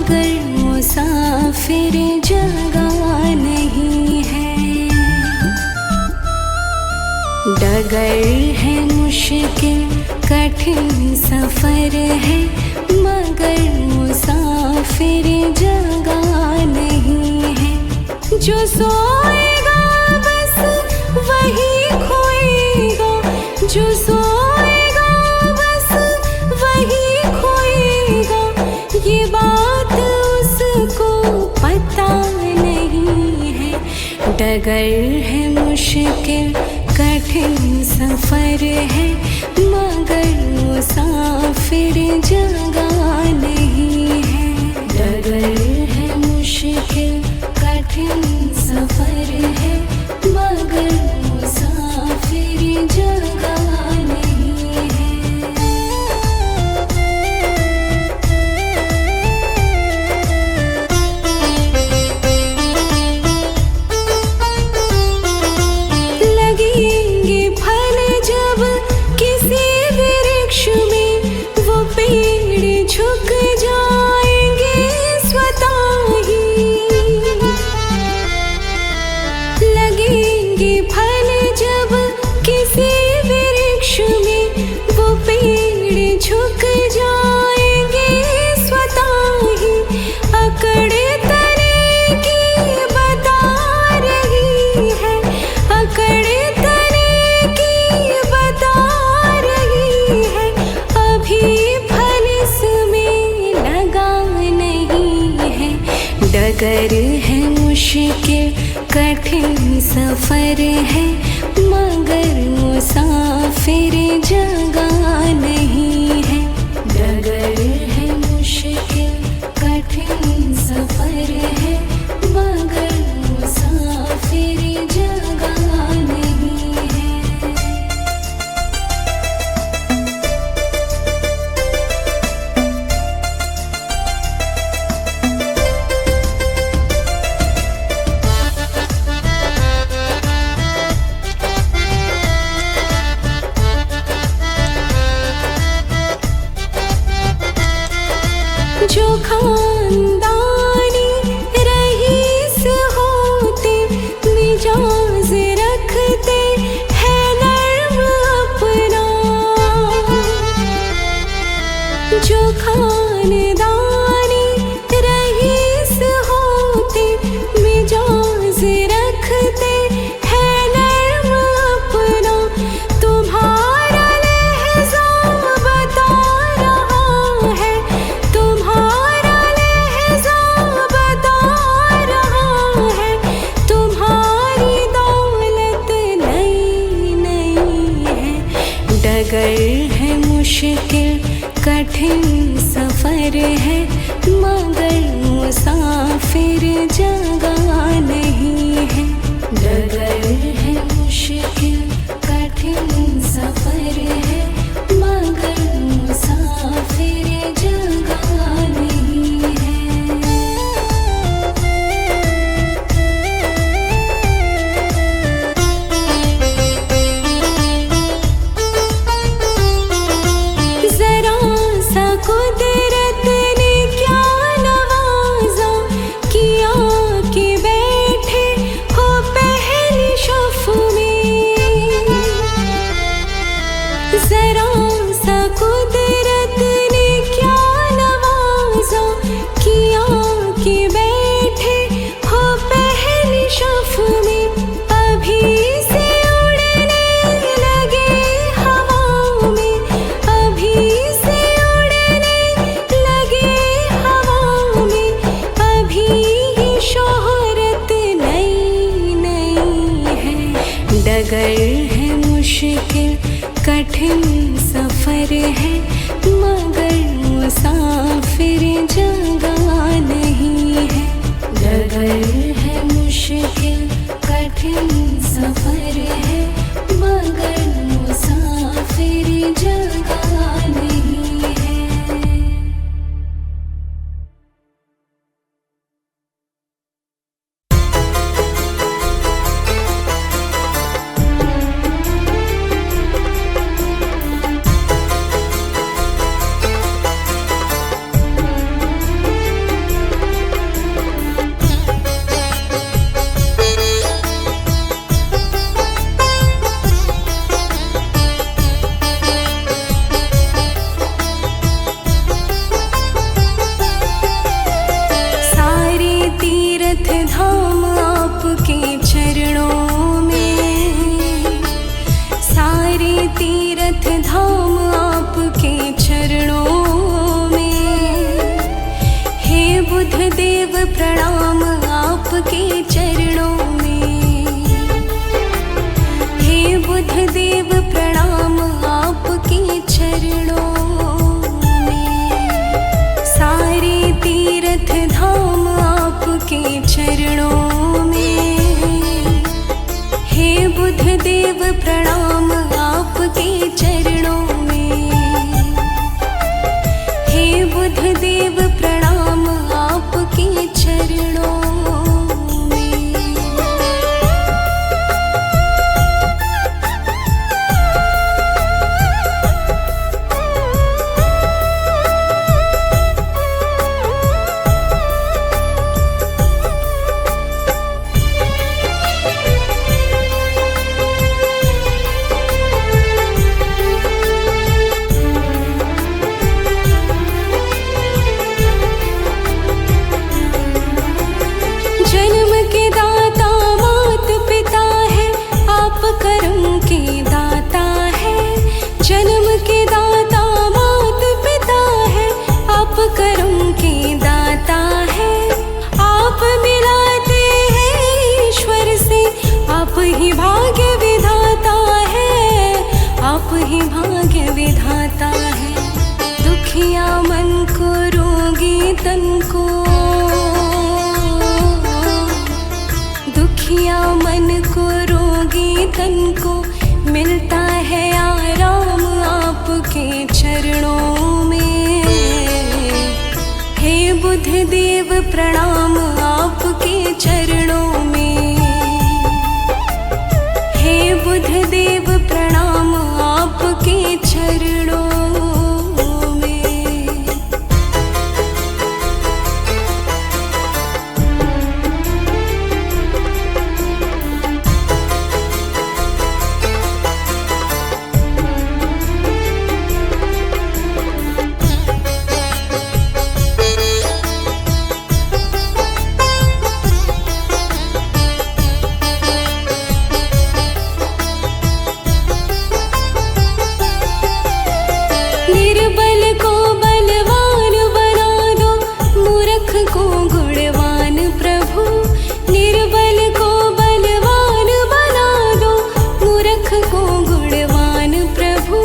मगर मुसाफिर जगह नहीं है। डगर है मुश्किल कठिन सफर है, मगर मुसाफिर जगह नहीं है। जो सोएगा बस वही खोएगा, जो सोएगा बस वही खोएगा, ये बात उसको पता नहीं है। डगर है मुश्किल कठिन सफर है, मगर मुसाफिर जगह नहीं है। डगर है मुश्किल कठिन सफर है, मगर मुसाफिर जगह नहीं है। लगेंगे फल जब किसी वृक्ष में, वो पेड़ झुक जाएंगे स्वतः ही। लगेंगे फल जब किसी वृक्ष में, वो पेड़ झुक जाएंगे स्वतः ही। अकड़े तने की बता रही है, अकड़े तने की बता रही है, अभी फल इसमें लगा नहीं है। डगर है मुश्किल कठिन सफर है, मगर मुसाफिर जगह नहीं है। डगर है मुश्किल कठिन सफर है, मगर मुसाफिर जगह नहीं है। जो खानदानी रईस होते, मिजाज रखते हैं नर्म अपना। जो खानदानी रईस होते, मिजाज रखते हैं नर्म अपना। तुम्हारा लहज़ा बता रहा है, तुम्हारा लहज़ा बता रहा है, तुम्हारी दौलत नई नई है। डगर है मुश्किल कठिन सफर है, मगर मुसाफिर जगह नहीं है। डगर है मुश्किल कठिन सफर है, मगर मुसाफिर जगह नहीं है। जरा सा कुदरत ने क्या नवाजा किया कि बैठे हो पहली शफ़ में। जरा सा कुदरत ने क्या नवाजा किया कि बैठे हो पहली शफ़ में। अभी से उड़ने लगे हवा में, अभी से उड़ने लगे हवा में, अभी ही शोहरत नई नई है। डगर है मुश्किल कठिन सफर है, मगर मुसाफिर जगह नहीं है। डगर है मुश्किल कठिन सफर है, मगर मुसाफिर जगह नहीं है। तीर्थ धाम आपके चरणों में, सारे तीर्थ धाम आपके चरणों में। हे बुद्ध देव प्रणाम आपके चरणों में, हे बुद्ध देव प्रणाम आपके चरणों में। सारे तीर्थ धाम आपके चरणों में, हे बुद्ध देव प्रणाम आपके चरणों में, हे बुद्ध देव प्रणाम आपके चरणों में। जन्म के दाता मात पिता है, आप कर्म के दाता है। जन्म के दाता मात पिता है, आप कर्म के दाता है। आप मिलाते हैं ईश्वर से, आप ही भाग्य विधाता है, आप ही भाग्य विधाता है। दुखिया मन को रोगी तन को, दुखिया मन को रोगी तन को मिलता है आराम आपके चरणों में। हे बुद्ध देव प्रणाम आपके चरणों में, हे बुद्ध देव प्रणाम आपके चरणों में। निर्बल को बलवान बना दो, मूर्ख को गुणवान प्रभु। निर्बल को बलवान बना दो, मूर्ख को गुणवान प्रभु।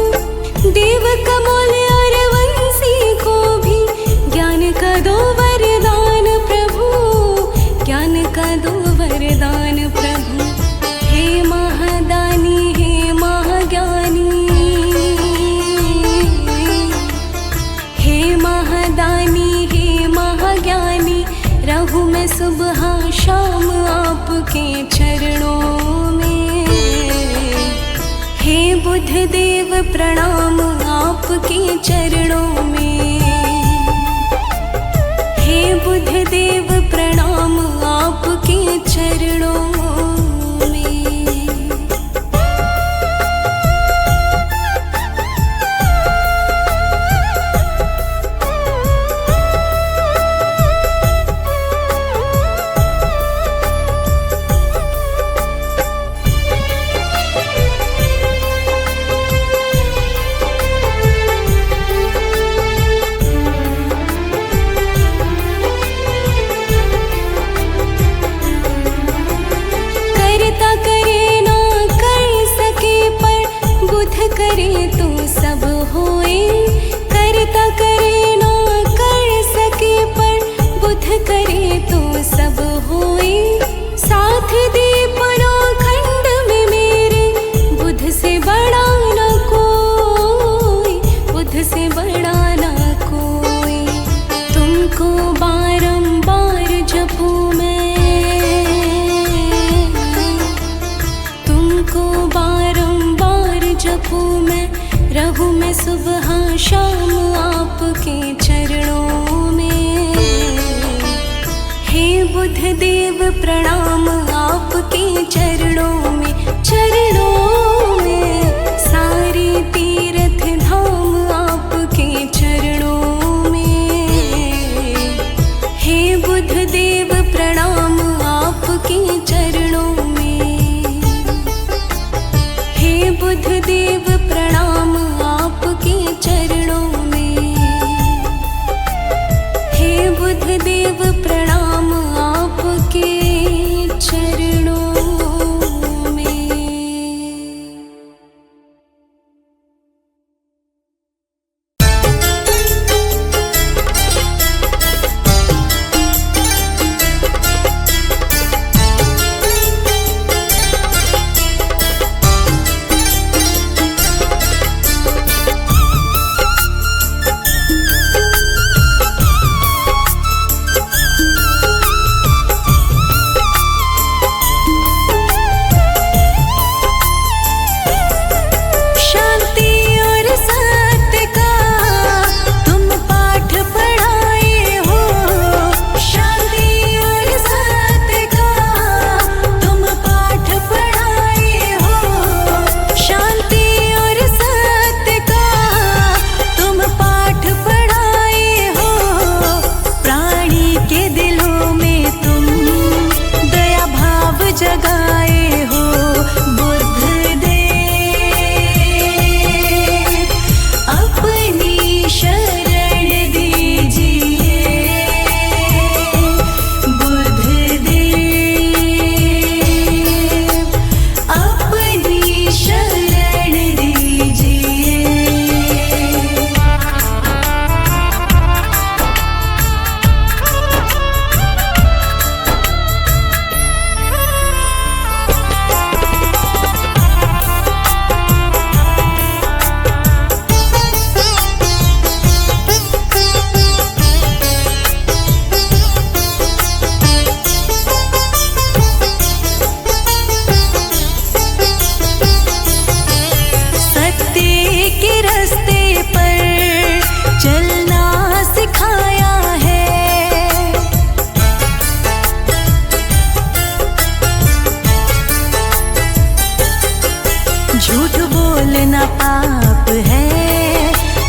देव कमल और वंशी को भी ज्ञान का दो वरदान प्रभु, ज्ञान का दो वरदान प्रभु। हे महादानी हे महाज्ञानी, हे महादानी हे महाज्ञानी, रहूं मैं सुबह शाम आपके चरणों में। हे बुद्ध देव प्रणाम आपके चरणों में, हे बुद्ध देव प्रणाम आपके चरणों में। करता करे ना कर सके पर बुद्ध करे तो सब होए। करता करे ना कर सके पर बुद्ध करे तो सब होए। साथ दे पराखंड में मेरे, बुद्ध से बड़ा ना कोई, बुद्ध से बड़ा ना कोई। तुमको बारंबार जपूं मैं, तुमको बारंबार जपूं मैं, रहूं मैं सुबह शाम आपके चरणों में। हे बुद्ध देव प्रणाम आपके चरणों में, चरणों में। सारे तीर्थ धाम आपके चरणों में, हे बुद्ध देव प्रणाम आपके चरणों में। हे बुद्धदेव प्रणाम आपके चरणों में। हे बुद्धदेव प्रणाम आपके चरणों में। झूठ बोलना पाप है,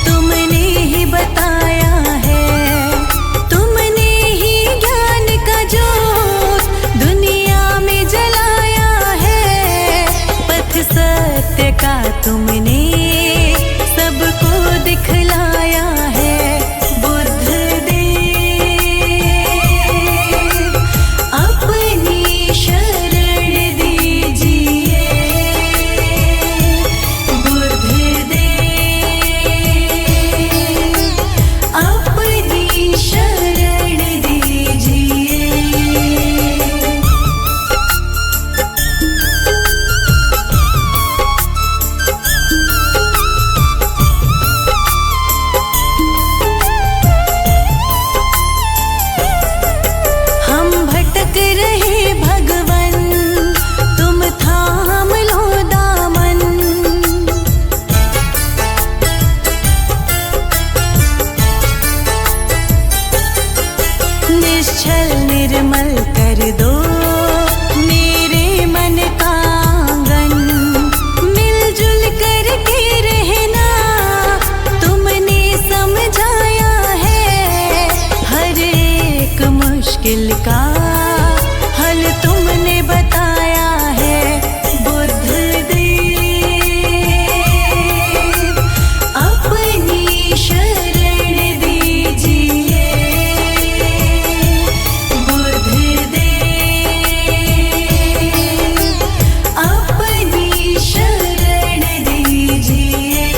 तुमने ही बताया है। तुमने ही ज्ञान का जोत दुनिया में जलाया है। पथ सत्य का तुमने सबको दिखलाया है। बुद्धदेव अपनी शरण दीजिए। बुद्धदेव अपनी शरण दीजिए। हम भटक रहे भगवन, तुम थाम लो दामन। निश्चल निर्मल कर दो मेरे मन का आंगन। मिलजुल करके रहना तुमने समझाया है। हर एक मुश्किल का हल तुमने बताया है। बुद्धदेव अपनी शरण दीजिए। बुद्धदेव अपनी शरण दीजिए।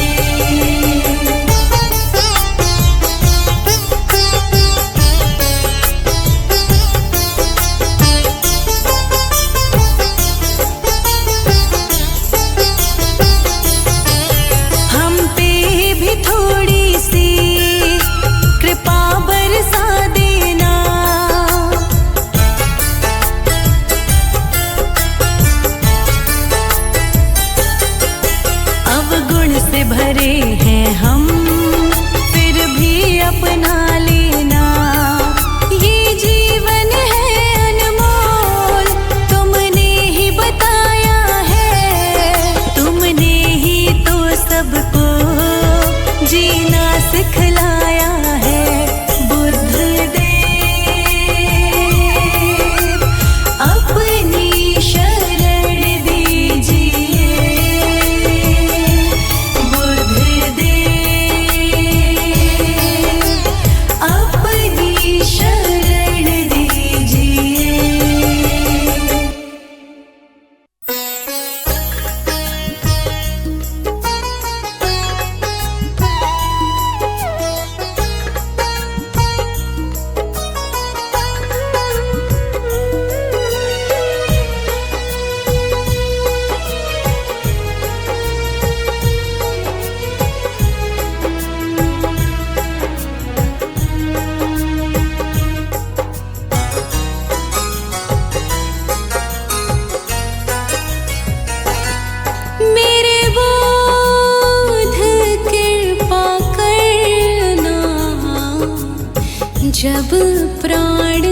प्राण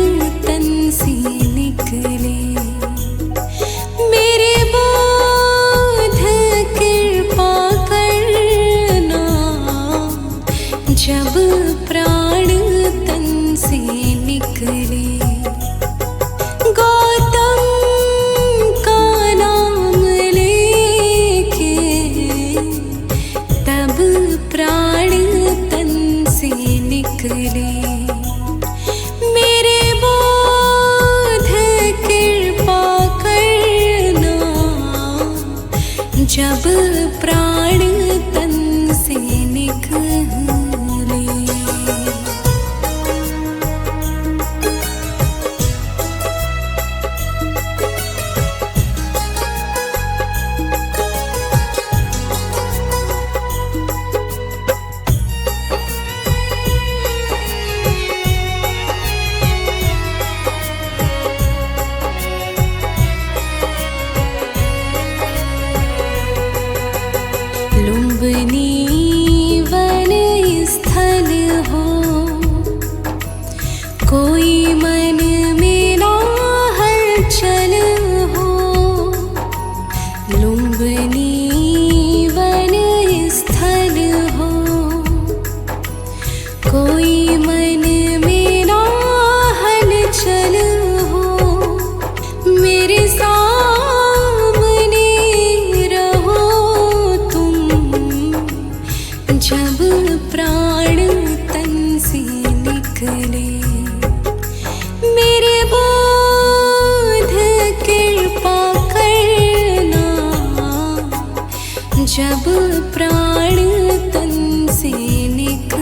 तन से निकले, मेरे बोध कृपा करना, जब प्राण तन से निकले। गौतम का नाम लेके तब प्राण तन से निकले, मेरे बोध कृपा करना, जब प्राण तन से निकले। लुम्बिनी वन स्थल हो, कोई मन में ना हलचल हो। लुम्बिनी वन स्थल हो, कोई मन में ना हलचल हो। मेरे सामने रहो तुम, जब प्राण तन से निकले, मेरे बोध कृपा करना, जब प्राण तन से निकले।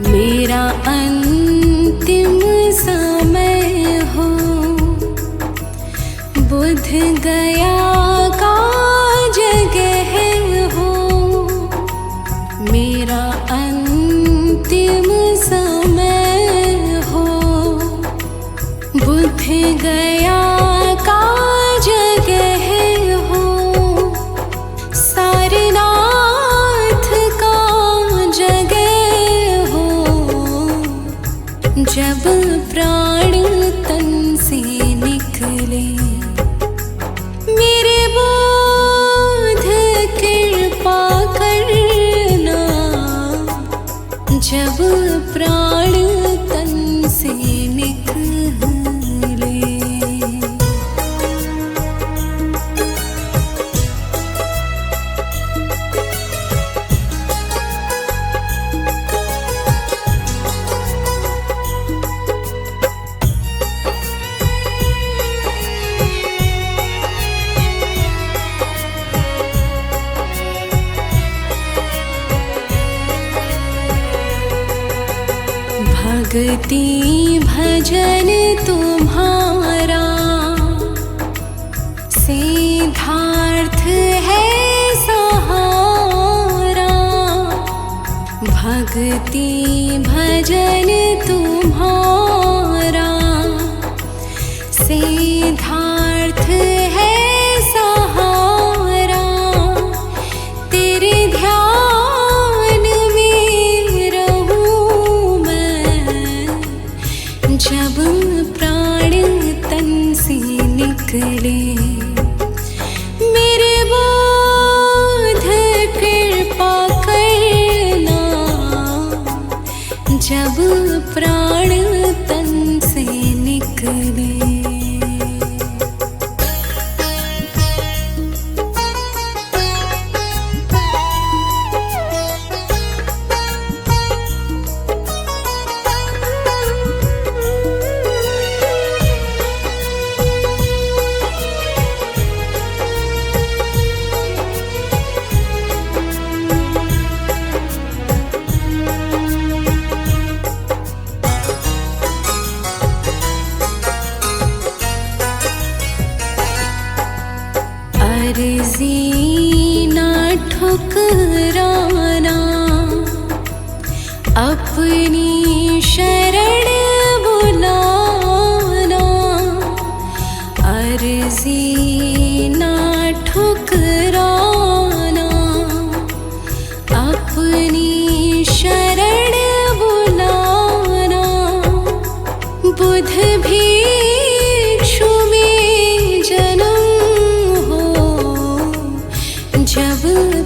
मेरा अंतिम समय हो, बुध गया का जगह हो। मेरा अंतिम समय हो, बुध गया का जगह हो। सारनाथ का जगह हो, जब प्राण तन से निकले, मेरे बोध कृपा करना, जब प्राण तन से निकले। भक्ति भजन तुम्हारा सिद्धार्थ है सहारा। भक्ति भजन तुम्हारा सिद्धार्थ है सहारा। तेरे ध्यान में रहूं मैं, जब प्राण तन से निकले, मेरे बोध कृपा करना, जब प्राण तन से निकले। अपनी शरण बुलाना, अर्जी ना ठुकराना। अपनी शरण बुलाना, बुध भिक्षु में जन्म हो, जब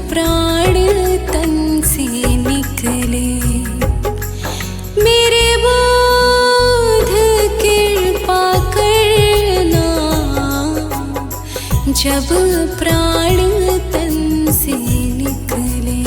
प्राण तन से निकले। मेरे बुध कृपा करना, जब प्राण तन से निकले।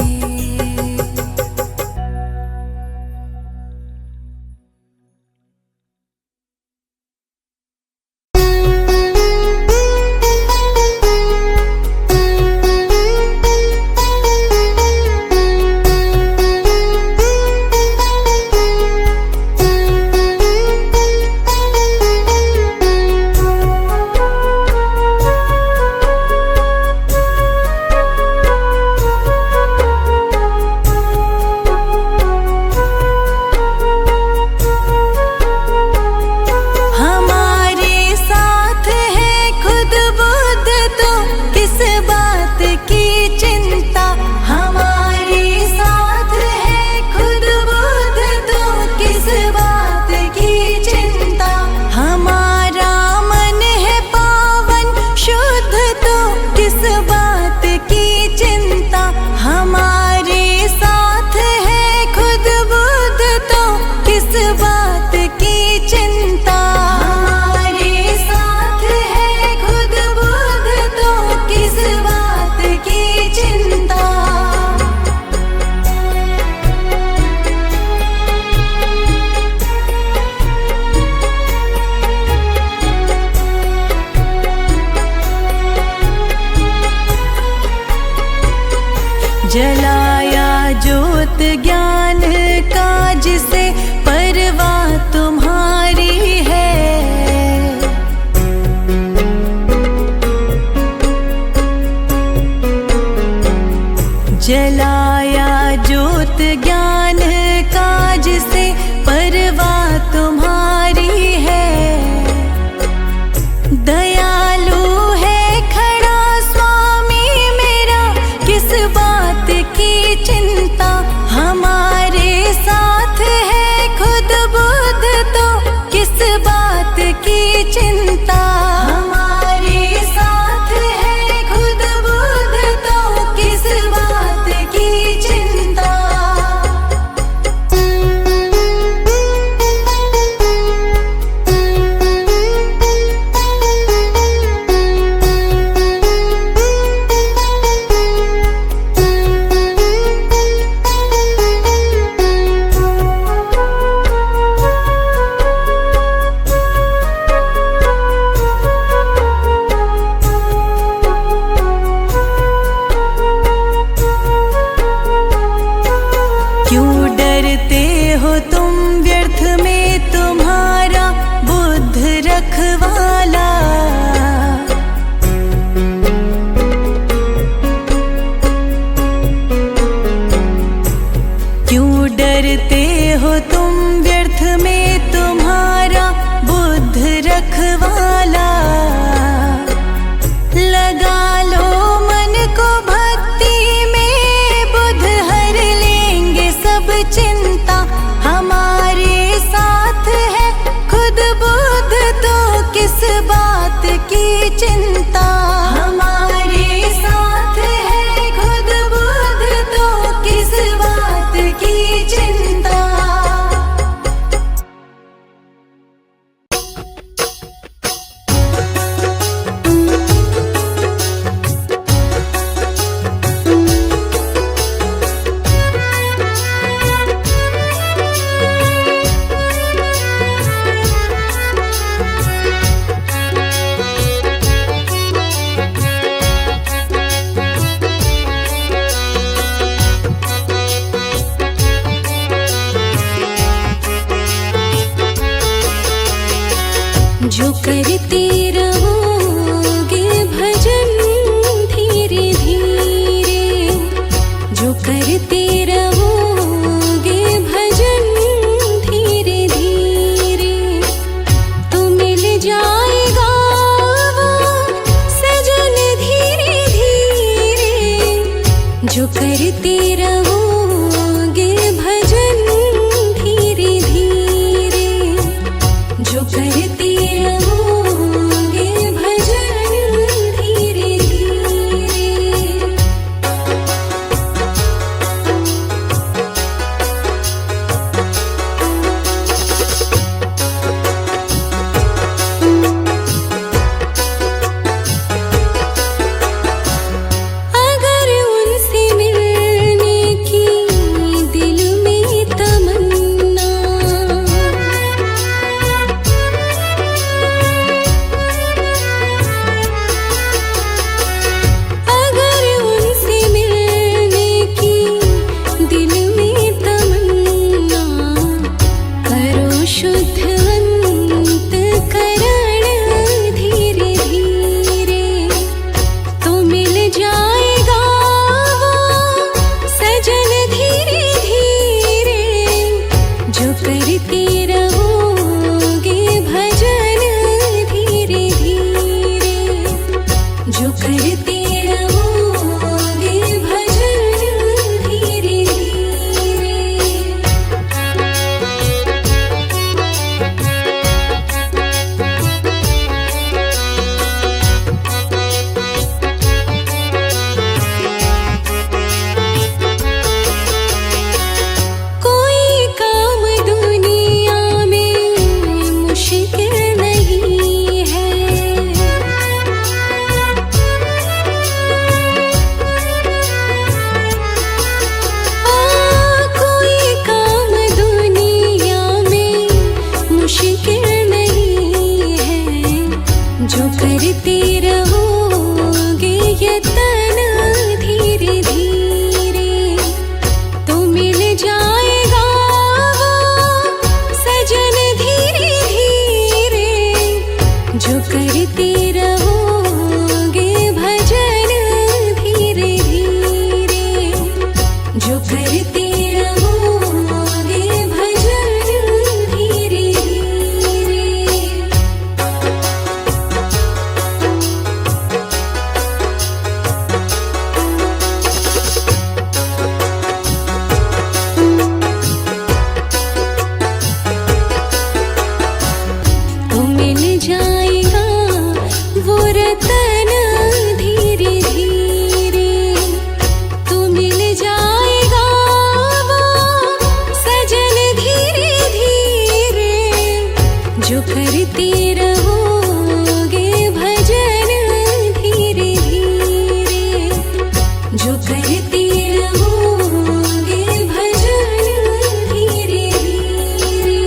जलाया ज्योत ज्ञान का, जिसे परवाह तुम्हारी है। जलाया ज्योत ज्ञान का, जिसे परवाह तुम्हारी है। दयालु है खड़ा स्वामी मेरा, किस बात की चिंता। हमारे साथ है खुद बुध, तो किस बात की चिंता। हमारे साथ है खुद बुध, तो किस बात की चिंता। चिंता। हमारे साथ है खुद बुध, तो किस बात की चिंता। जो करते रहोगे भजन धीरे धीरे, जो करते रहोगे भजन जो करते रहोगे भजन धीरे धीरे, जो करते रहोगे भजन धीरे धीरे। कोई काम दुनिया में मुश्किल नहीं है, कोई काम दुनिया में मुश्किल नहीं है, जो करते रहोगे यतन धीरे धीरे, तो मिल जाएगा वो सजन धीरे धीरे, जो करते रहोगे भजन धीरे धीरे, जो करते रहोगे भजन धीरे धीरे। तो मिल जाएगा वो रतन धीरे धीरे, तो मिल जाएगा वो सजन धीरे धीरे, जो करते रहोगे भजन धीरे धीरे, जो करते रहोगे भजन धीरे धीरे।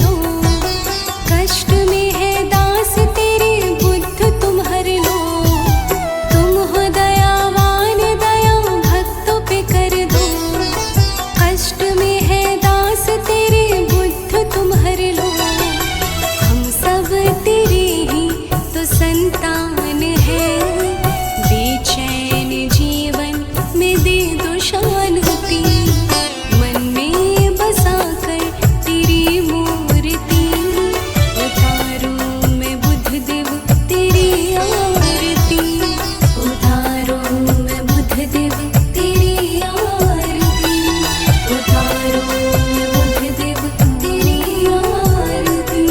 दो। कष्ट में है दास तेरे बुद्ध तुम हर लो। तुम हो दयावान दया भक्तों पे कर दो। कष्ट में है दास तेरे बुद्ध तुम हर लो। हम सब तेरे ही तो संतान है। बेचैन जीवन में दे दो शांति। मन में बसा कर तेरी मूर्ति। उतारो मैं बुद्ध देव तेरी आरती। उतारो मैं बुद्ध देव तेरी आरती। उतारो मैं बुद्ध देव तेरी आरती।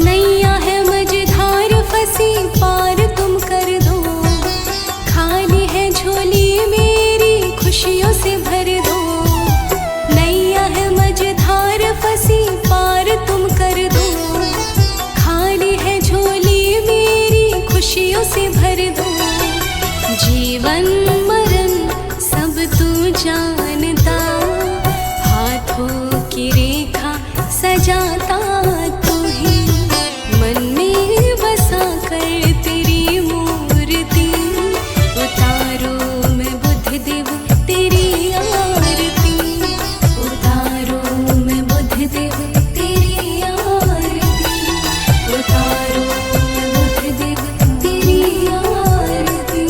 नैया है मझधार फंसी पार तुम कर दो। खाली है झोली मेरी खुशियों से भर दो। नैया है मझधार फंसी पार तुम कर दो। खाली है झोली मेरी खुशियों से भर दो। जीवन मरण सब तू जानता। हाथों की रेखा सजाता तू ही। मन में बसा कर तेरी मूर्ति। उतारो मैं बुद्ध देव तेरी आरती। उतारो मैं बुद्ध देव तेरी आरती। उतारो मैं बुद्ध देव तेरी आरती।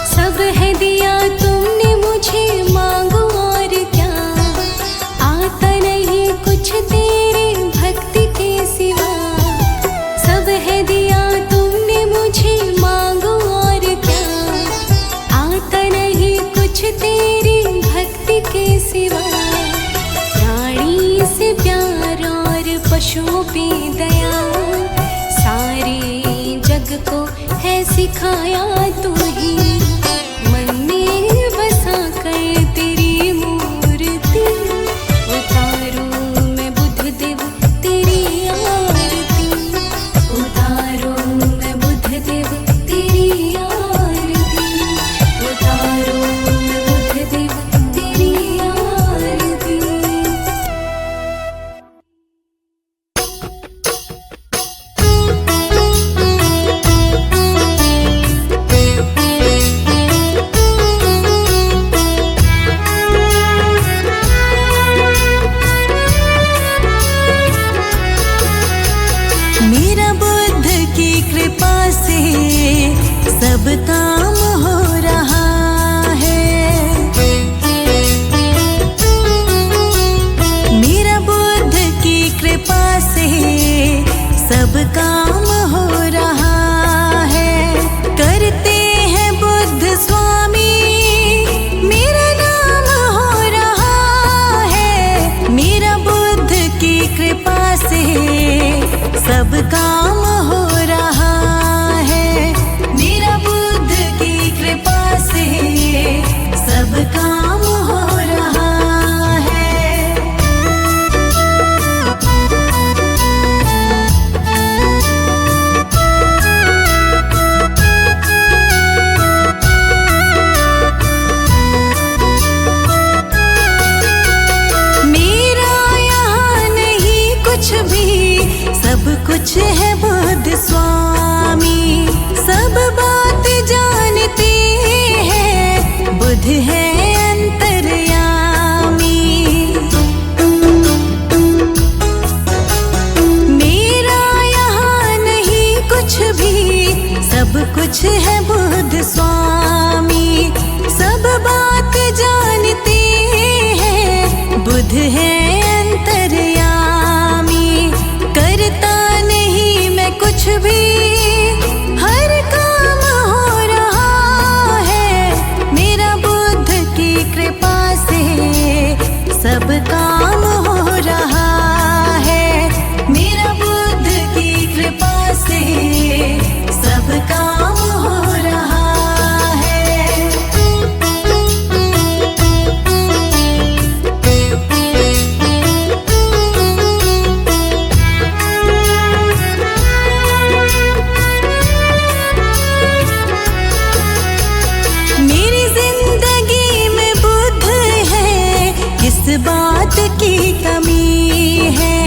सब है दिया तुमने मुझे मांगो और क्या। आता नहीं कुछ तेरे भक्ति के सिवा। सब है दिया तुमने मुझे मांगो और क्या। आता नहीं कुछ तेरी भक्ति के सिवा। प्राणी से प्यार और पशुओं पे दया। सारे जग को है सिखाया तू ही। मन में बसा कर तेरी मूर्ति। उतारो मैं बुद्ध देव तेरी आरती। उतारो मैं बुद्ध देव तेरी आरती। उतारो मैं बुद्ध देव तेरी आरती। मेरा बुद्ध की कृपा से सब काम हो रहा है। मेरा बुद्ध की कृपा से सब काम हो रहा है। करते हैं बुद्ध स्वामी मेरा नाम हो रहा है। मेरा बुद्ध की कृपा से सब काम हो रहा है। मेरा बुद्ध की कृपा से सब काम हो रहा है। मेरा यहाँ नहीं कुछ भी सब कुछ है बुद्ध स्वामी। सब बात जानते हैं बुद्ध है अंतर्यामी। मेरा यहाँ नहीं कुछ भी सब कुछ है बुद्ध स्वामी। सब बात जानते हैं बुद्ध है अंतर्यामी। करता नहीं मैं कुछ भी हर की कमी है,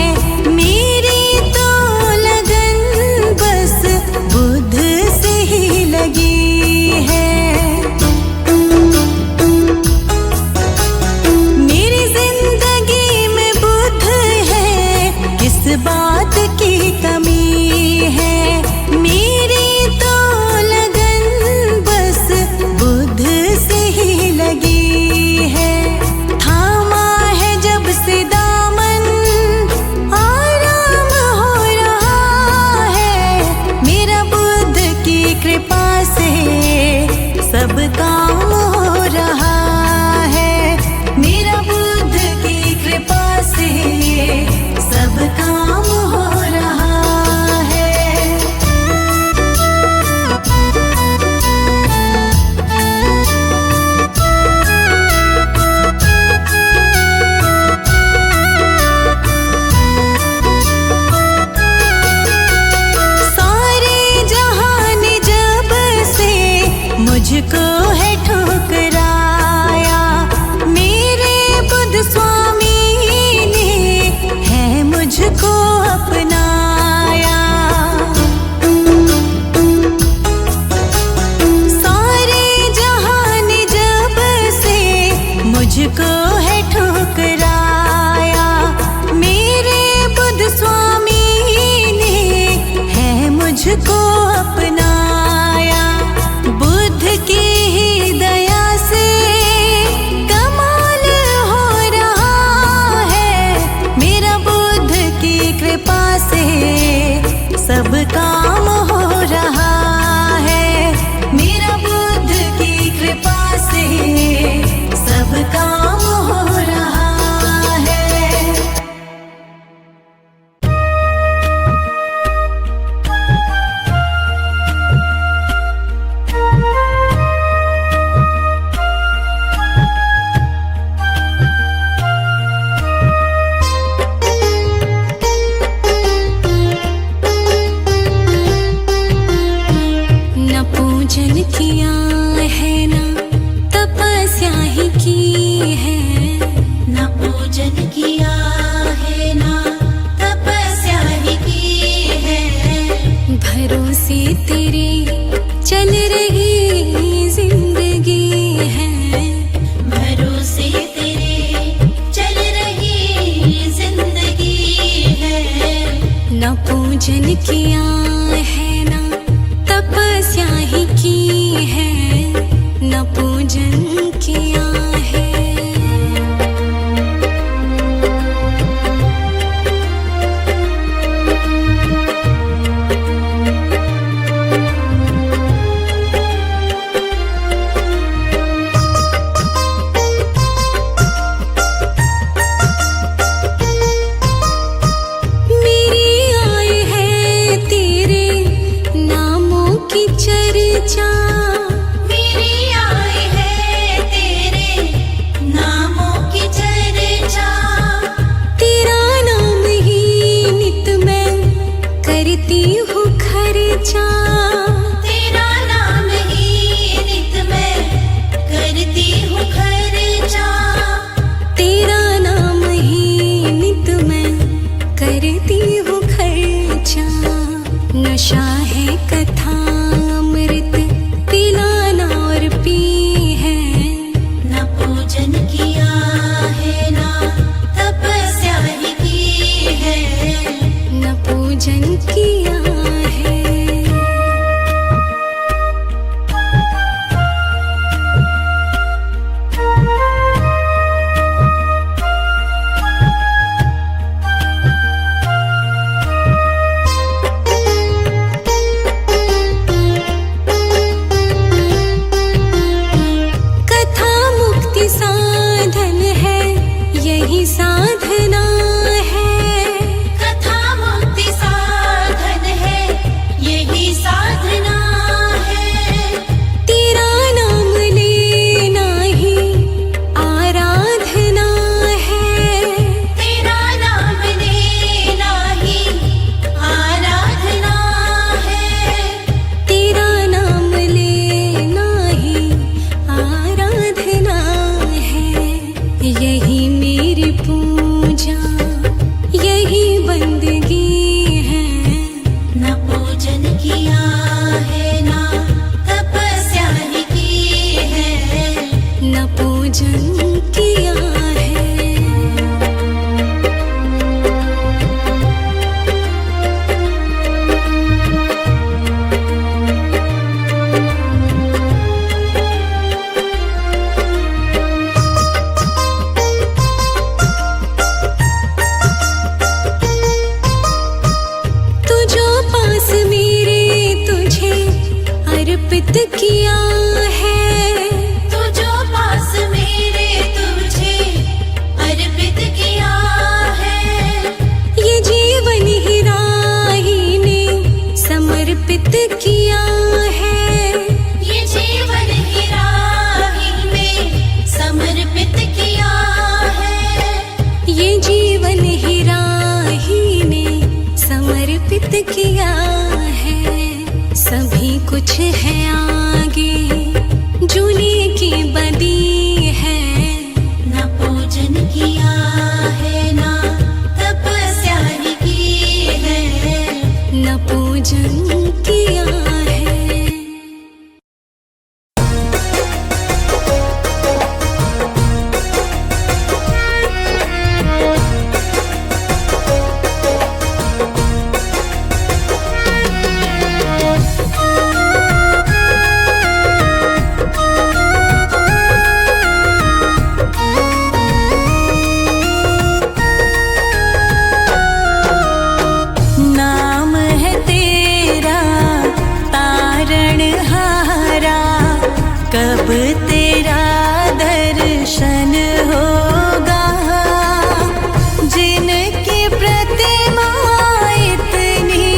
मेरी तो लगन बस बुध से ही लगी है। मेरी जिंदगी में बुध है, किस बात की कमी है, मेरी तो लगन बस बुध से ही लगी है। थामा है जब से दामन, आराम हो रहा है, मेरा बुध की कृपा से सब काम हो रहा है, मेरा बुध की कृपा से सब काम हो रहा है। सारे जहान जब से मुझको है ठुकराया, मेरे बुध स्वामी ने है मुझको अपनाया। सारे जहान जब से मुझको है ठुकराया, मेरे बुध स्वामी ने है मुझको अपनाया। बुध की ही दया से कमाल हो रहा है, मेरा बुध की कृपा से सब काम हो रहा है, मेरा बुध की कृपा से सब काम हो रहा है। न पूजन किया है न तपस्या ही की है, न पूजन किया है ना तपस्या ही की है। भरोसे तेरे चल रही जिंदगी है, भरोसे तेरे चल रही जिंदगी है। न पूजन किया है न तपस्या ही की है, न पूजन किया है। मेरी आय है तेरे नामों की चर्चा, मेरी आय है तेरे नामों की चर्चा। तेरा नाम ही नित मैं करती हूँ खर्चा, तेरा नाम ही नित मैं करती हूँ खर्चा। तेरा नाम ही नित मैं करती हूँ खर्चा। नशा है कथा अमृत समर्पित किया है। तू जो पास मेरे तुझे अर्पित किया है। ये जीवन ही राही ने समर्पित किया है। ये जीवन ही राही में समर्पित किया है। ये जीवन ही राही ने समर्पित किया है। सभी कुछ है आगे जूने की बदी है। ना पूजन किया है ना तपस्या ही की है। न पूजन किया है। नाम है तेरा तारणहारा, कब तेरा दर्शन होगा। जिनकी प्रतिमा इतनी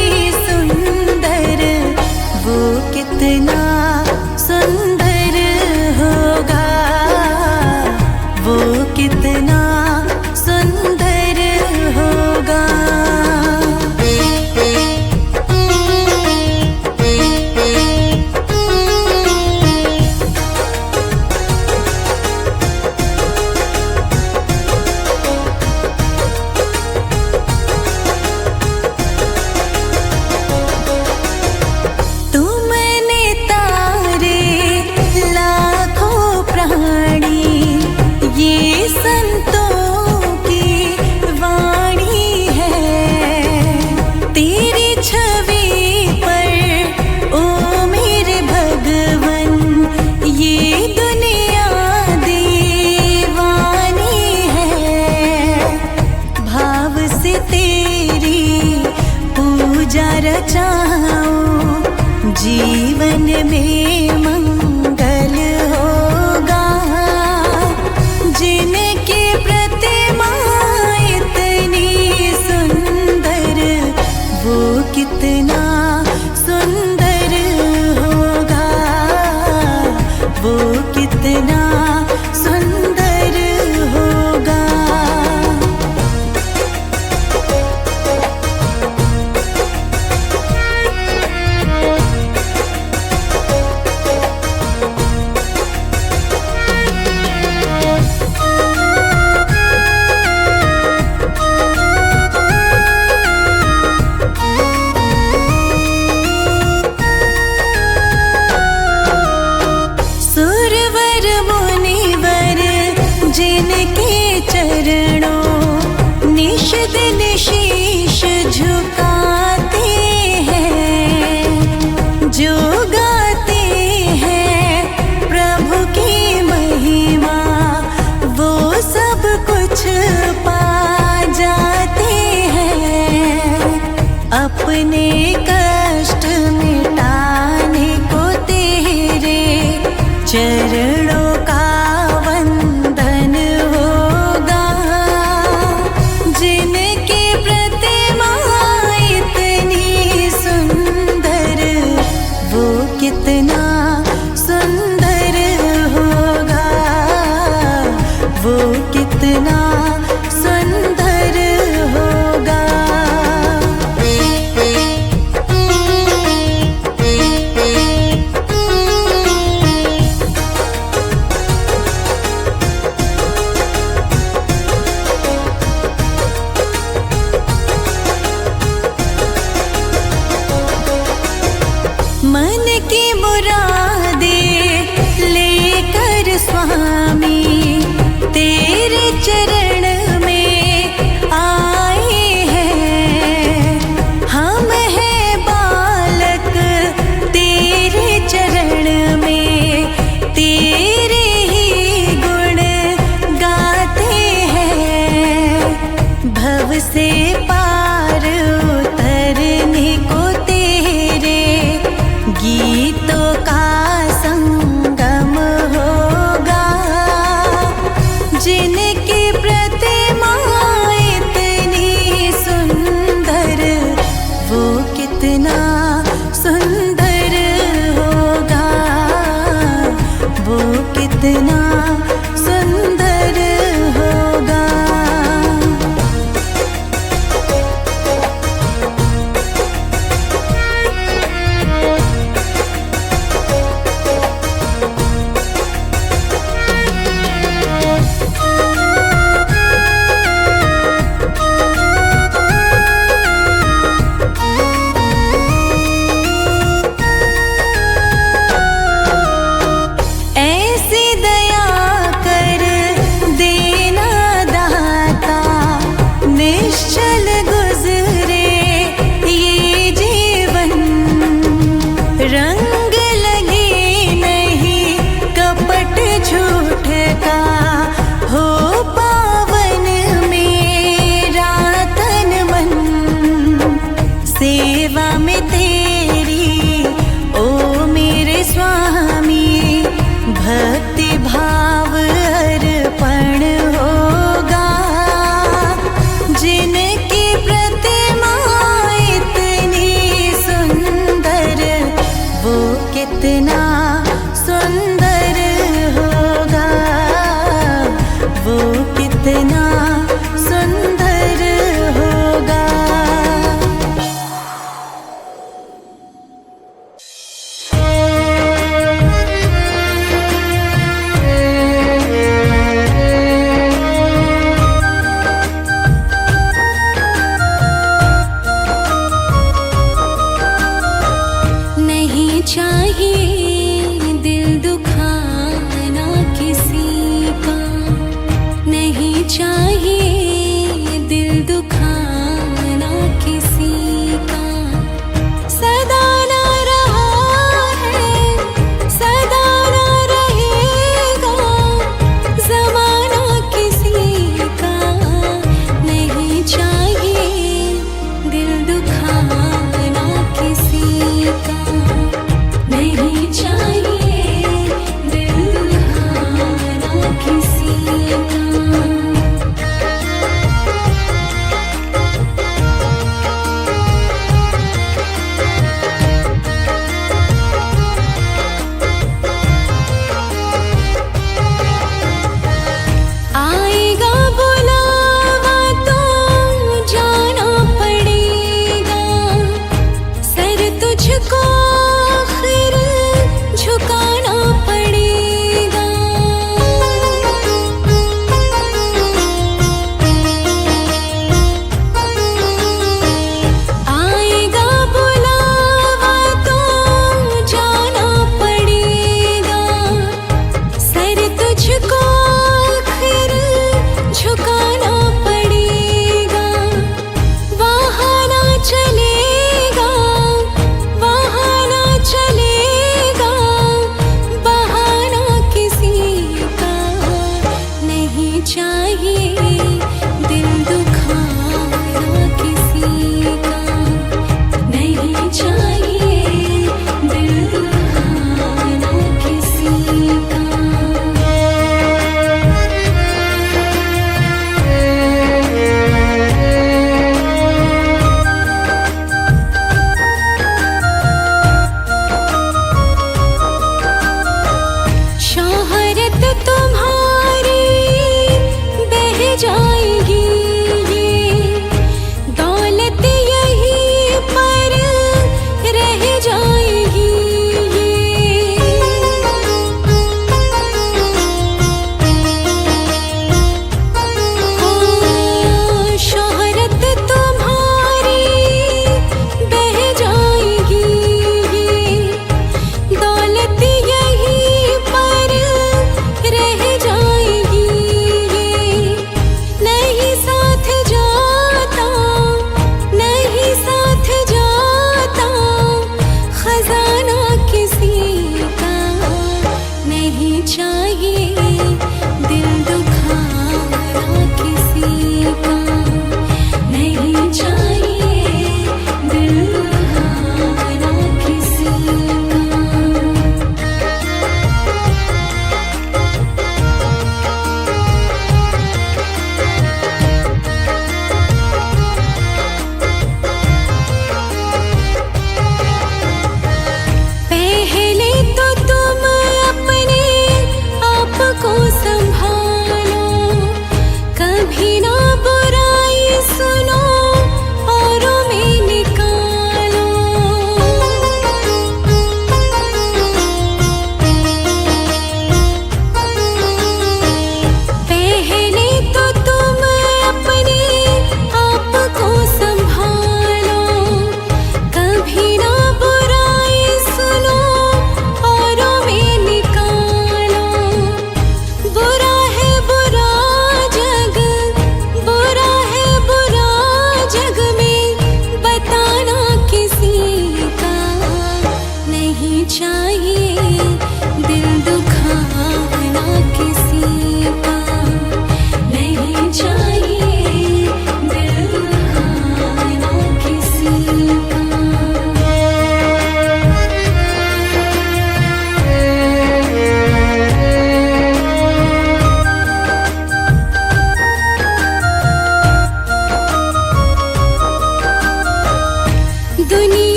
सुंदर, वो कितना सुंदर होगा। वो कितना सुंदर होगा। तुमने तारे लाखों प्राणी, ये संतों की वाणी है। तेरी छवि पर ओ मेरे भगवन, ये दुनिया दीवानी है। भाव से तेरी पूजा रचाऊं, जीवन में मंगल होगा। जिनकी प्रतिमा इतनी सुंदर, वो कितना सुंदर होगा। वो कितना सुंदर होगा। सुरवर मुनिवर जिनके चरणों निश दिन शीश झुकाते हैं। जो गाते हैं प्रभु की महिमा, वो सब कुछ पा जाते हैं। अपने कष्ट मिटाने को तेरे चरणों का वंदन होगा। जिनकी प्रतिमा इतनी सुंदर, वो कितना सुंदर होगा। वो कितना सुंदर होगा। कितना सुंदर होगा। ऐसी दया कर देना दाता, निश्चल गुजरे ये जीवन। रंग लगे नहीं कपट झूठ का, हो पावन मेरा तन मन। सेवा में तेरी ओ मेरे स्वामी, भक्ति भाव अर्पण होगा। जिनकी प्रतिमा इतनी सुंदर, वो कितना सुंदर होगा, वो कितना सुंदर होगा। नहीं चाहिए दिल दुखा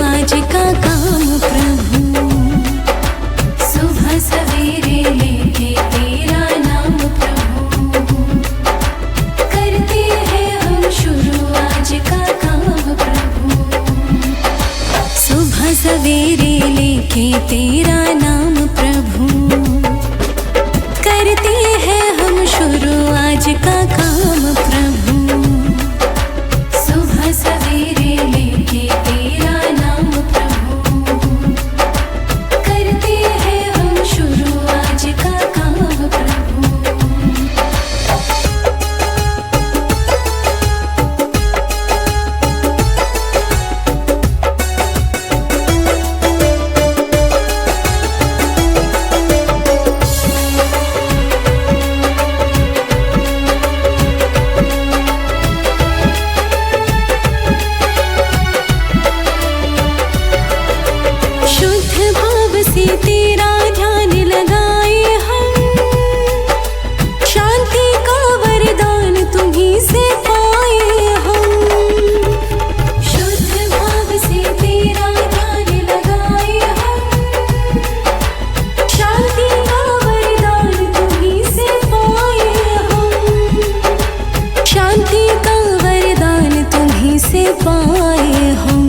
आज का काम प्रभु। सुबह सवेरे लेके तेरा नाम प्रभु, करते हैं हम शुरू आज का काम प्रभु। सुबह सवेरे लेके तेरा नाम प्रभु, करते हैं हम शुरू आज का काम प्रभु। सुबह सवेरे लेके तेरा नाम प्रभु, करते हैं हम शुरू आज का काम प्रभु। शुद्ध भाव से तेरा ध्यान लगाए हम, शांति का वरदान तुम्हीं से पाए हम। शुद्ध भाव से तेरा ध्यान लगाए हम, शांति का वरदान तुम्हीं से पाए हम। शांति का वरदान तुम्हीं से पाए हम।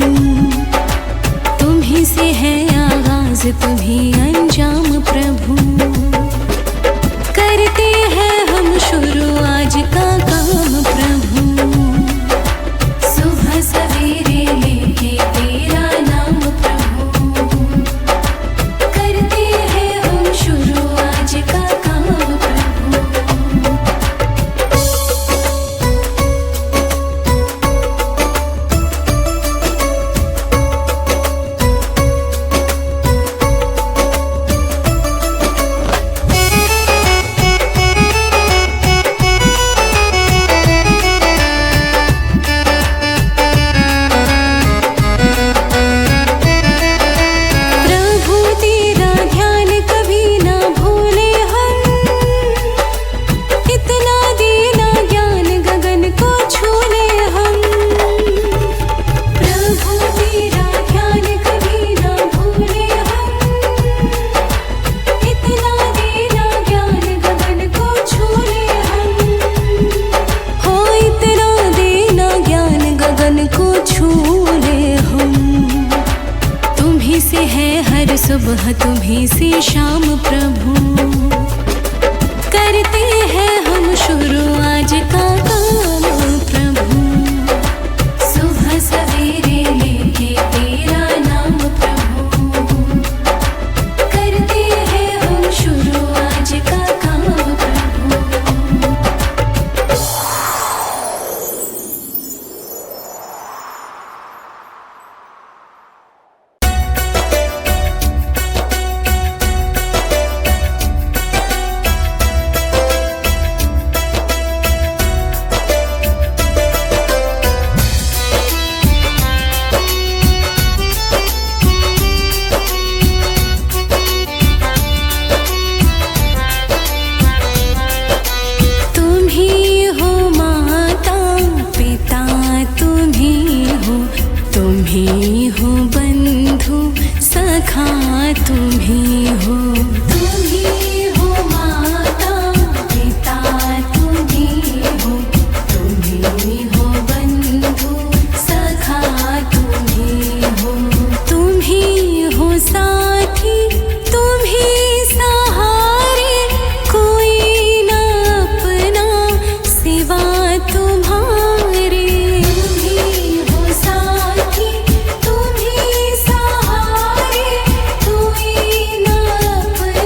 तुम्हीं से है आगाज तुम्हीं अंजाम प्रभु, करते हैं हम शुरू आज का काम प्रभु। सुबह सवेरे लेके तेरा नाम प्रभु, करते हैं हम शुरू आज का काम प्रभु। प्रभु तेरा ध्यान कभी ना भूले हम, इतना देना ज्ञान गगन को छूले हम। प्रभु तेरा ध्यान कभी ना भूले हम, इतना देना ज्ञान गगन को छूले हम। हो इतना देना ज्ञान गगन को छूले हम। तुम्हीं से है हर सुबह तुम्हीं से शाम प्रभु, करते हैं हम शुरू आज का काम प्रभु। सुबह सवेरे लेके तेरा नाम प्रभु, करते हैं हम शुरू आज का काम प्रभु। तुम्हीं हो माता पिता, तुम्हीं हो बंधु सखा, तुम्हीं हो। तुम्हीं हो माता पिता, तुम्हीं हो बंधु सखा, तुम्हीं हो। तुम्हीं हो साथी, तुम्हीं सहारे, कोई ना अपना सिवा तुम्हारे। तुम्हीं हो साथी, तुम्हीं सहारे, कोई ना अपना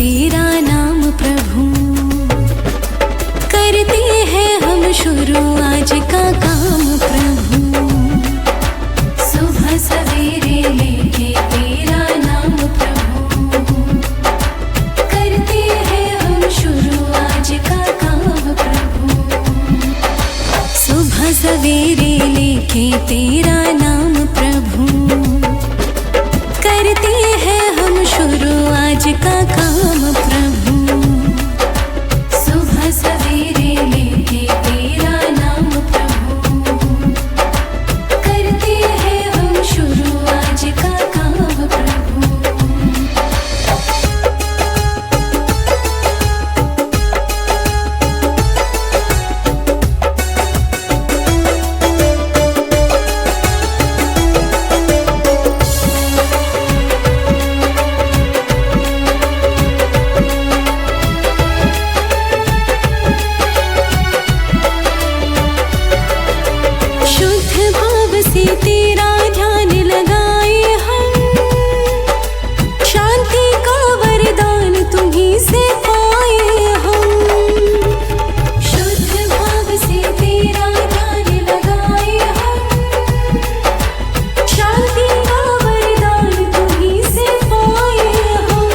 तेरा नाम प्रभु। करते हैं हम शुरू आज का काम प्रभु। सुबह सवेरे लेके तेरा नाम प्रभु। करते हैं हम शुरू आज का काम प्रभु। सुबह सवेरे लेके तेरा नाम प्रभु। करते हैं हम शुरू आज का काम प्रभु। सुबह सवेरे लेके तेरा नाम प्रभु। करते हैं हम शुरू आज का काम प्रभु। शुद्ध भाव से तेरा ध्यान लगाए हम। शांति का वरदान तुम्हीं से पाए हम। शुद्ध भाव से तेरा ध्यान लगाए हम। शांति का वरदान तुम्हीं से पाए हम।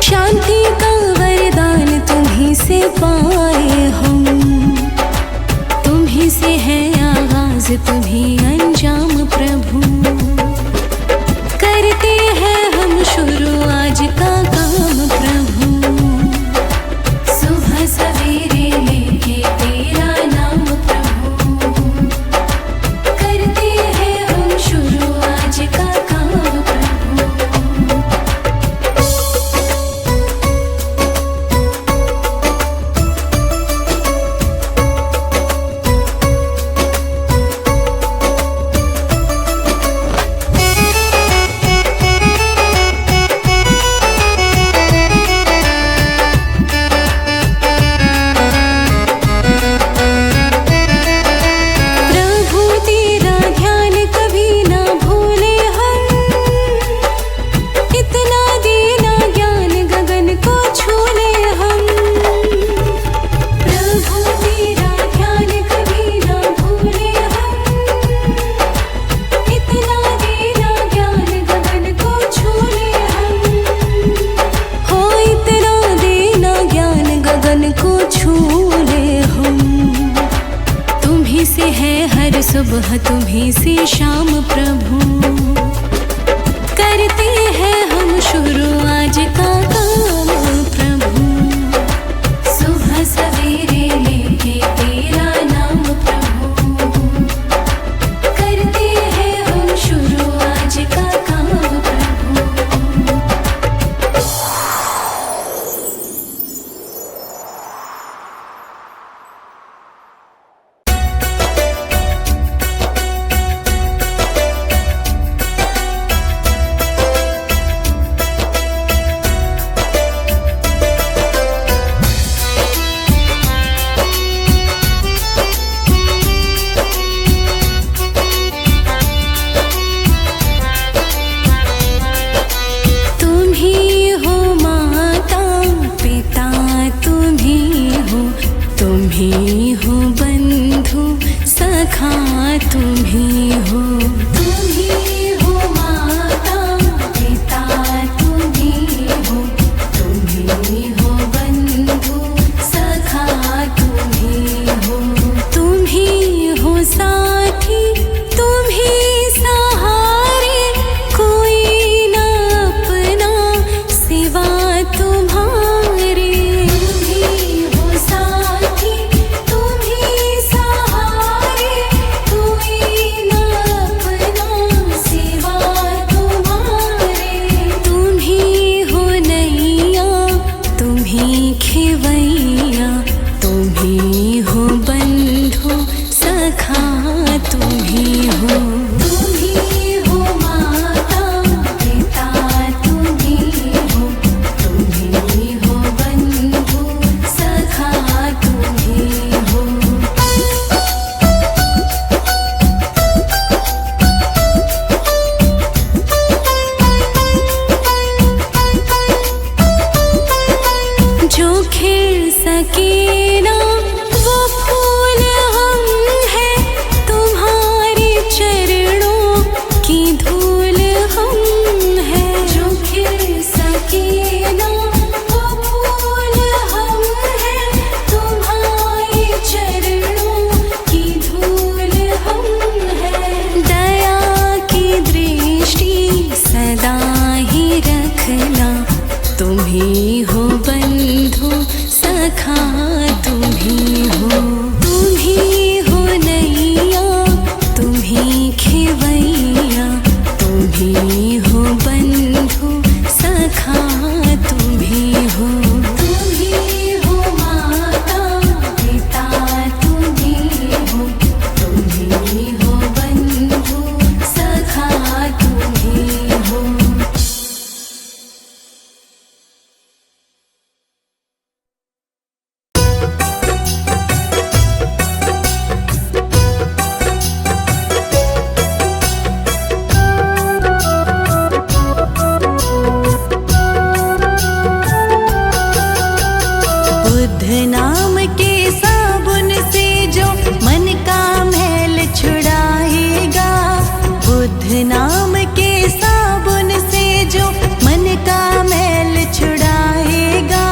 शांति का वरदान तुम्हीं से पाए हम। तुम्हीं से है आगाज तुम्हीं अंजाम प्रभु। करते हैं हम शुरू आज का काम प्रभु। सुबह सवेरे लेके तेरा नाम प्रभु। करते हैं हम शुरू आज का काम प्रभु। प्रभु तेरा ध्यान कभी ना भूले हम। इतना देना ज्ञान गगन को छू ले हम। प्रभु तेरा ध्यान कभी ना भूले हम। इतना देना ज्ञान गगन को छू ले हम। हो इतना देना ज्ञान गगन को छू ले हम। तुम्हीं से है हर सुबह तुम्हीं से शाम प्रभु। करते हैं हम शुरू आज का काम प्रभु। सुबह सवेरे लेके तेरा नाम प्रभु। करते हैं हम शुरू आज का काम प्रभु। तुम्हीं हो माता पिता तुम्हीं हो। तुम्हीं हो बंधु सखा तुम्हीं हो। तुम्हीं हो माता पिता तुम्हीं हो। तुम्हीं हो बंधु सखा तुम्हीं हो। तुम्हीं हो साथी तुम्हीं सहारे। कोई ना अपना सिवा तुम्हारे। तुम्हीं हो साथी तुम्हीं सहारे। कोई ना अपना सिवा तुम्हारे। तुम्हीं हो नैया तुम्हीं खेवैया। तुम्हीं हो बंधु सखा तुम्हीं हो। तुम्हीं हो माता पिता तुम्हीं हो। तुम्हीं हो बंधु सखा तुम्हीं हो। ही हो बंधु सखा तुम ही हो। बुद्ध नाम के साबुन से जो मन का मैल छुड़ाएगा, बुद्ध नाम के साबुन से जो मन का मैल छुड़ाएगा,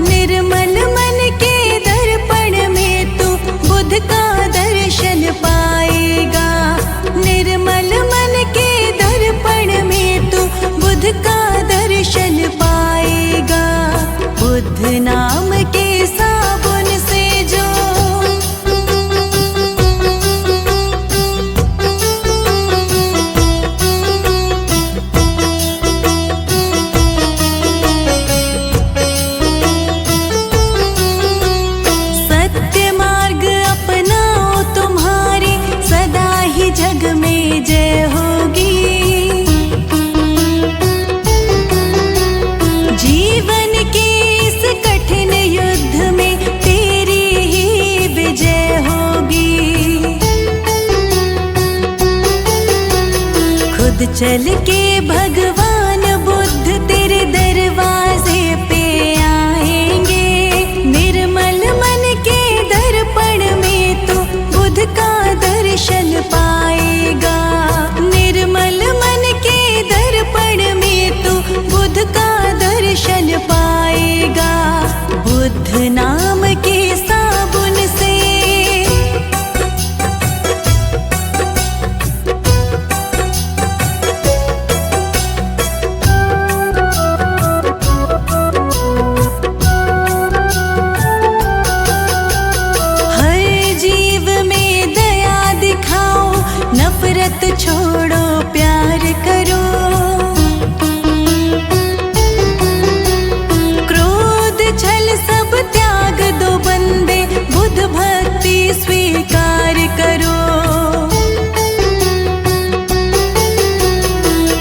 निर्मल मन के दर्पण में तू बुद्ध का दर्शन पाएगा, निर्मल मन के दर्पण में तू बुद्ध का दर्शन पाएगा। बुद्ध नाम के साबुन से जो सत्य मार्ग अपनाओ तुम्हारी सदा ही जग में जय होगी। जीवन के इस कठिन युद्ध में तेरी ही विजय होगी। खुद चल के भगवान बुद्ध तेरे दरवाजे पे आएंगे, निर्मल मन के दर्पण में तू बुद्ध का दर्शन पाएगा, निर्मल मन के दर्पण में तू बुद्ध का दर्शन पाएगा। बुद्ध नाम के साबुन से हर जीव में दया दिखाओ, नफरत छोड़ो प्यार करो, क्रोध छल सब त्याग दो बंदे, बुद्ध भक्ति स्वीकार करो।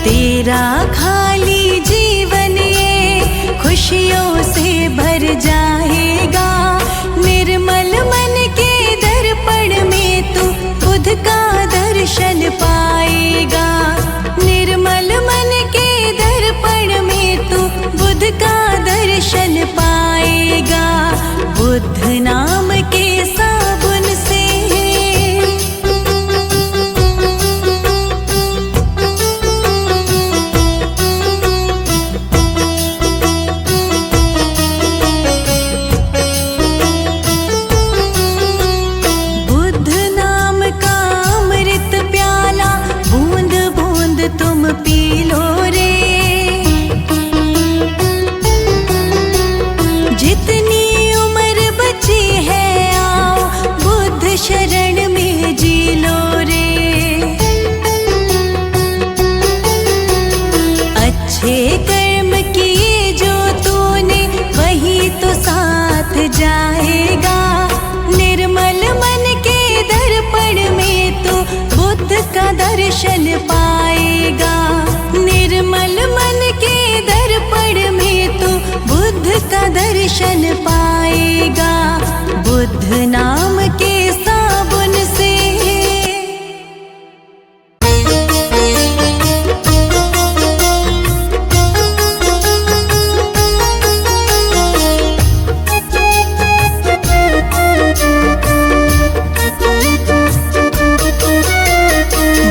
तेरा खाली जीवन ये खुशियों से भर जाएगा, निर्मल मन के दर्पण में तू बुद्ध का दर्शन पाएगा, निर्मल मन के दर्पण में तू बुद्ध का दर्शन पाएगा। बुद्ध नाम के साबुन से बुद्ध नाम का अमृत प्याला बूंद बूंद तुम पी लो रे। जितनी उम्र बची है आओ बुद्ध शरण में जी लो रे। अच्छे कर्म किए जो तूने वही तो साथ जाएगा, निर्मल मन के दर्पण में तू बुद्ध का दर्शन पाएगा, निर्मल मन के दर्पण में तू बुद्ध का दर्शन पाएगा। बुद्ध नाम के साबुन से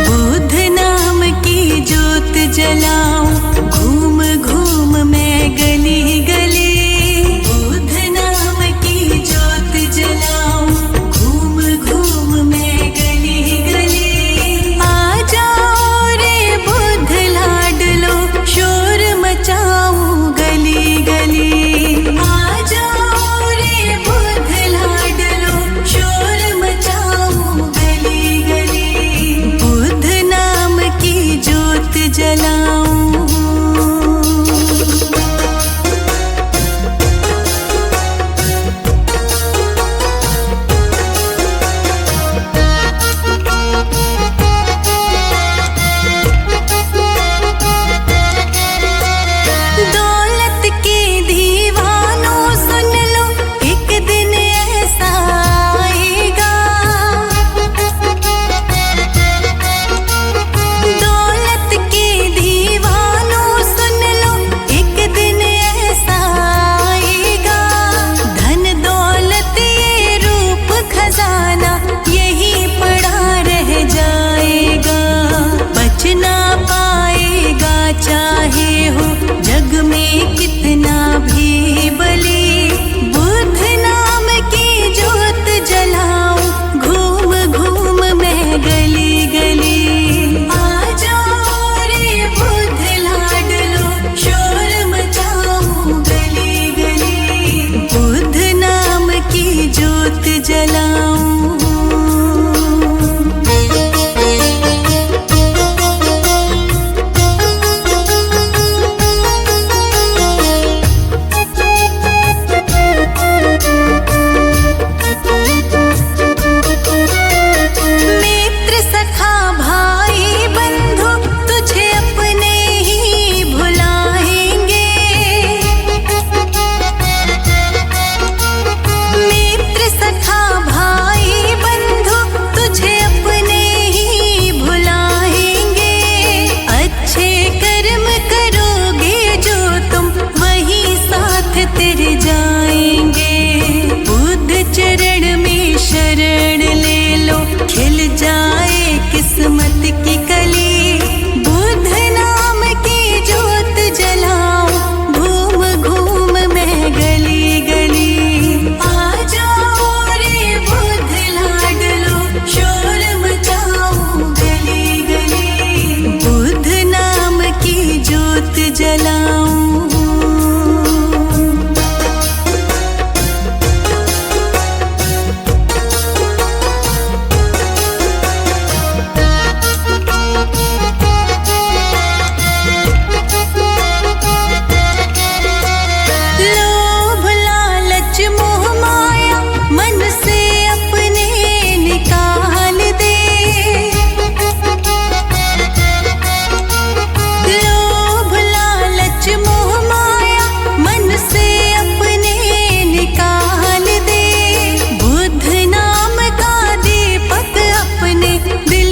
बुद्ध नाम की ज्योत जलाऊं, घूम घूम मैं गली गली। बुद्ध नाम की ज्योत जलाऊं, घूम घूम मैं गली गली। आ जाओ रे बुद्ध लाडलो, शोर मचाऊं गली गली। आ जाओ रे बुद्ध लाडलो, शोर मचाऊं गली गली। बुद्ध नाम की ज्योत जलाऊं। दिल